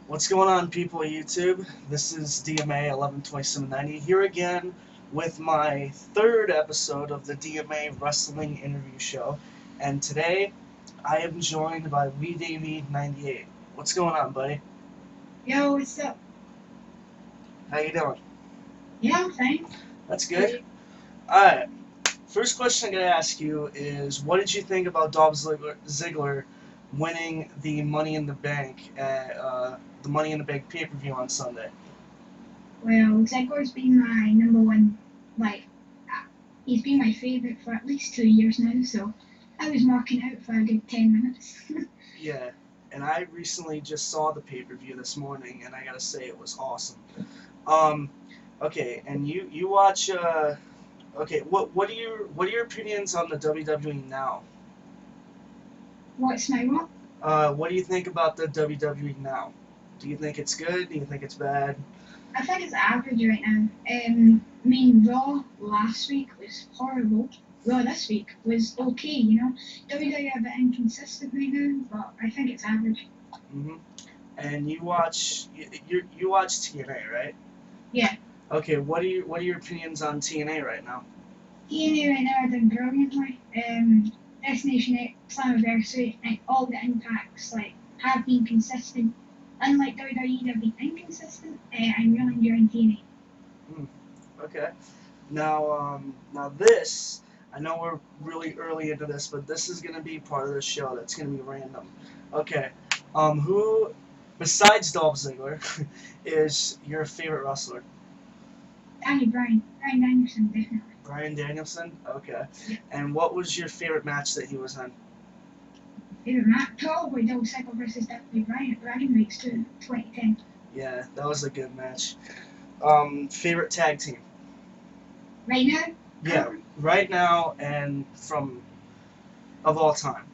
What's going on, people of YouTube? This is DMA 112790 here again with my third episode of the DMA Wrestling interview show. And today I am joined by Weedavie98. What's going on, buddy? Yo, what's up? How you doing? Yeah, I'm fine. That's good. Alright, first question I'm going to ask you is what did you think about Dolph Ziggler winning the Money in the Bank at the Money in the Bank pay-per-view on Sunday? Well, Ziggler's been my number one, he's been my favourite for at least 2 years now, so I was marking out for a good 10 minutes. Yeah, and I recently just saw the pay-per-view this morning, and I gotta say it was awesome. Okay, and you watch. Okay, what are your opinions on the WWE now? What's my what? What do you think about the WWE now? Do you think it's good? Do you think it's bad? I think it's average right now. Raw last week was horrible. Raw this week was okay, WWE are a bit inconsistent right now, but I think it's average. And you watch TNA, right? Yeah. Okay, what are your opinions on TNA right now? TNA right now are doing brilliantly. Destination X, Slammiversary, and all the impacts have been consistent. Unlike WWE, they've been inconsistent. I'm really enjoying TNA. Okay. Now this, I know we're really early into this, but this is gonna be part of the show. That's gonna be random. Okay. Who, besides Dolph Ziggler, is your favorite wrestler? Bryan Danielson, definitely. Bryan Danielson? Okay. Yeah. And what was your favorite match that he was in? Favorite match? Probably Dolph Ziggler versus Daniel Bryan at Dragon Weeks 2010. Yeah, that was a good match. Favorite tag team? Right now? Yeah, right now and of all time.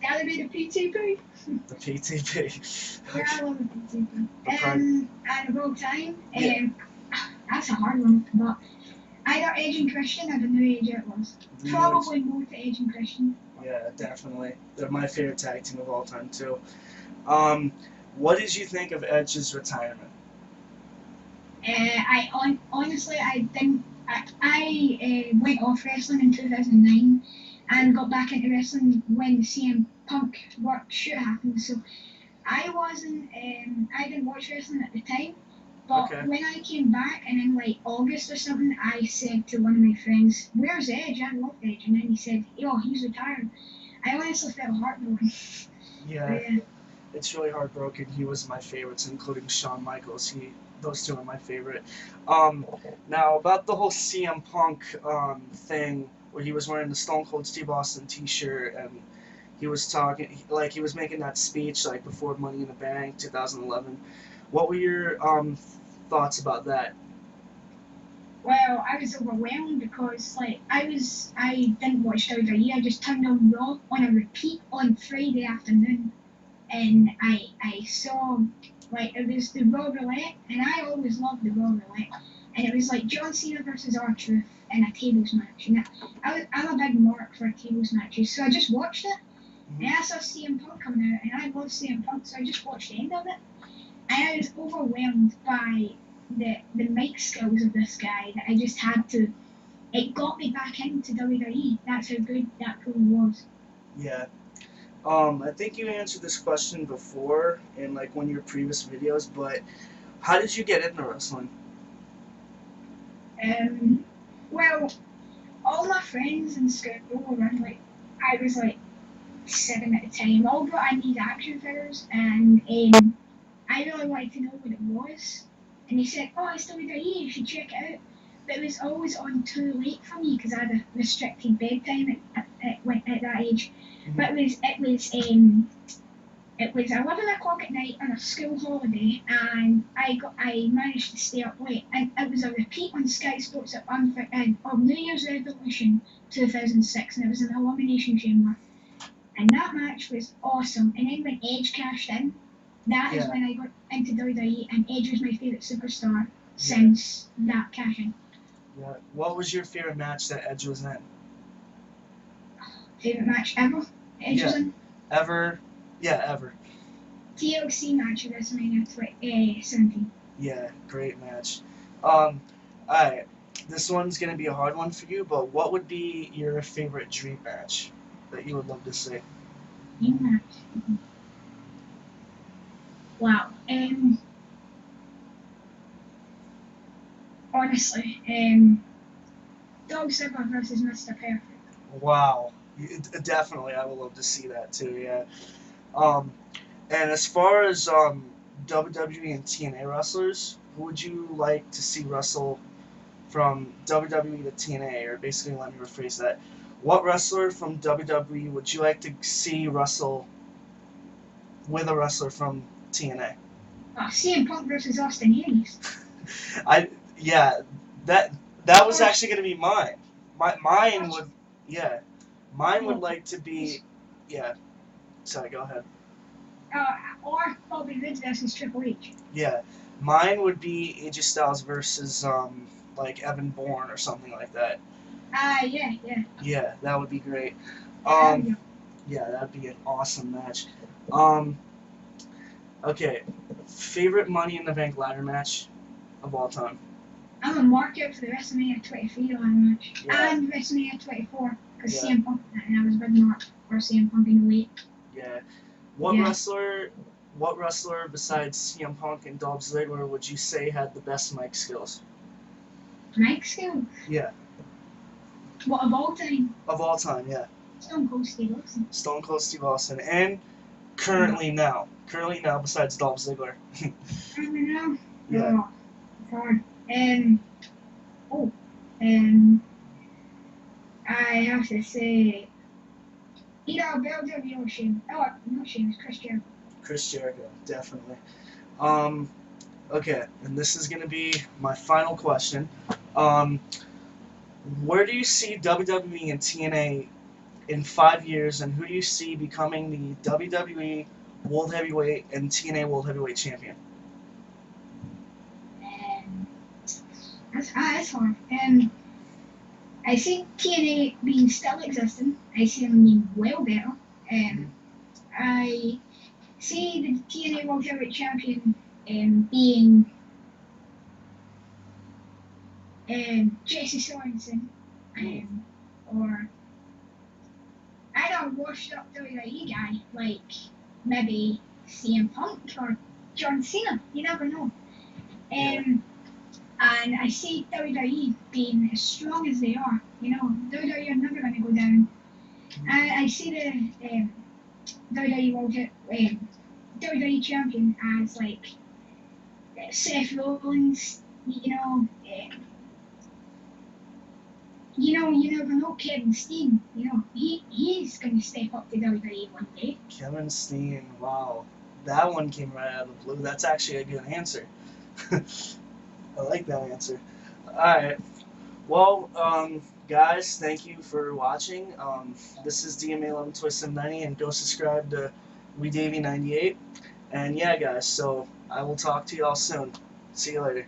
Gotta be the PTP. The PTP. Yeah, I love the PTP. Okay. And of all time, Yeah. That's a hard one, but either Edge and Christian, I don't know who it was. Probably more to Edge and Christian. Yeah, definitely. They're my favorite tag team of all time, too. What did you think of Edge's retirement? Honestly, I think I went off wrestling in 2009 and got back into wrestling when the CM Punk work shoot happened. So I didn't watch wrestling at the time. But Okay. when I came back and in August or something, I said to one of my friends, "Where's Edge? I love Edge." And then he said, "Yo, he's retired." I honestly felt heartbroken. Yeah, it's really heartbroken. He was my favorites, including Shawn Michaels. Those two are my favorite. Now about the whole CM Punk thing, where he was wearing the Stone Cold Steve Austin T-shirt and he was talking he was making that speech before Money in the Bank 2011. What were your thoughts about that? Well, I was overwhelmed because I didn't watch WWE. I just turned on Raw on a repeat on Friday afternoon, and I saw it was the Raw Roulette, and I always loved the Raw Roulette, and it was John Cena versus R-Truth in a tables match, and I'm a big mark for tables matches, so I just watched it, and I saw CM Punk coming out, and I love CM Punk, so I just watched the end of it, and I was overwhelmed by the mic skills of this guy that I just had to. It got me back into WWE. That's how good that promo was. Yeah. I think you answered this question before in one of your previous videos, but how did you get into wrestling? Well, all my friends in school were around I was 7 at the time. All brought in these action figures, and I really wanted to know what it was. And they said, "Oh, it's WWE, you should check it out." But it was always on too late for me because I had a restricted bedtime at that age. But it was 11 o'clock at night on a school holiday, and I managed to stay up late. And it was a repeat on Sky Sports of New Year's Revolution 2006, and it was an elimination chamber. And that match was awesome. And then when Edge cashed in, that is when I got into WWE, and Edge was my favorite superstar since that cashing. Yeah. What was your favorite match that Edge was in? Favorite match ever? Edge was in? Ever? Yeah, ever. TLC match at WrestleMania 17. Yeah, great match. Alright, this one's gonna be a hard one for you, but what would be your favorite dream match that you would love to see? Dream match. Wow. Honestly, Dog Ziggler versus Mr. Perfect. Wow, definitely, I would love to see that too. Yeah. Um, and as far as WWE and TNA wrestlers, who would you like to see wrestle from WWE to TNA? Or basically, let me rephrase that. What wrestler from WWE would you like to see wrestle with a wrestler from TNA? Oh, CM Punk versus Austin Aries. I yeah, that was actually gonna be mine. Mine would yeah, mine would like to be yeah. Sorry, go ahead. Or Bobby Roode versus Triple H. Yeah, mine would be AJ Styles versus like Evan Bourne or something like that. Yeah. Yeah, that would be great. Yeah. Yeah, that'd be an awesome match. Okay, favorite Money in the Bank ladder match of all time. I'm a market for the WrestleMania 23 line match Yeah. and WrestleMania 24 because Yeah. CM Punk and I was big mark for CM Punk in the weight. Yeah. What Yeah. wrestler besides CM Punk and Dolph Ziggler would you say had the best mic skills? Mic skills? Yeah. What, of all time? Of all time, yeah. Stone Cold Steve Austin. Stone Cold Steve Austin. And currently now, besides Dolph Ziggler. I don't know. Yeah. Oh, it's hard. I have to say, Bill W. or Shane. Oh, not Shane, it's Chris Jericho. Chris Jericho, definitely. Okay, and this is gonna be my final question. Where do you see WWE and TNA in 5 years, and who do you see becoming the WWE World Heavyweight and TNA World Heavyweight Champion? That's hard. I see TNA being still existing. I see them being well better. I see the TNA World Heavyweight Champion being Jesse Sorensen, or I don't washed up WWE guy like maybe CM Punk or John Cena. You never know. And I see WWE being as strong as they are. WWE are never going to go down. I see the WWE champion as like Seth Rollins. You never know. Kevin Steen. He's going to step up to WWE one day. Kevin Steen. Wow, that one came right out of the blue. That's actually a good answer. I like that answer. Alright. Well, guys, thank you for watching. This is DMA 112790, and go subscribe to Weedavie98. And yeah, guys, so I will talk to y'all soon. See you later.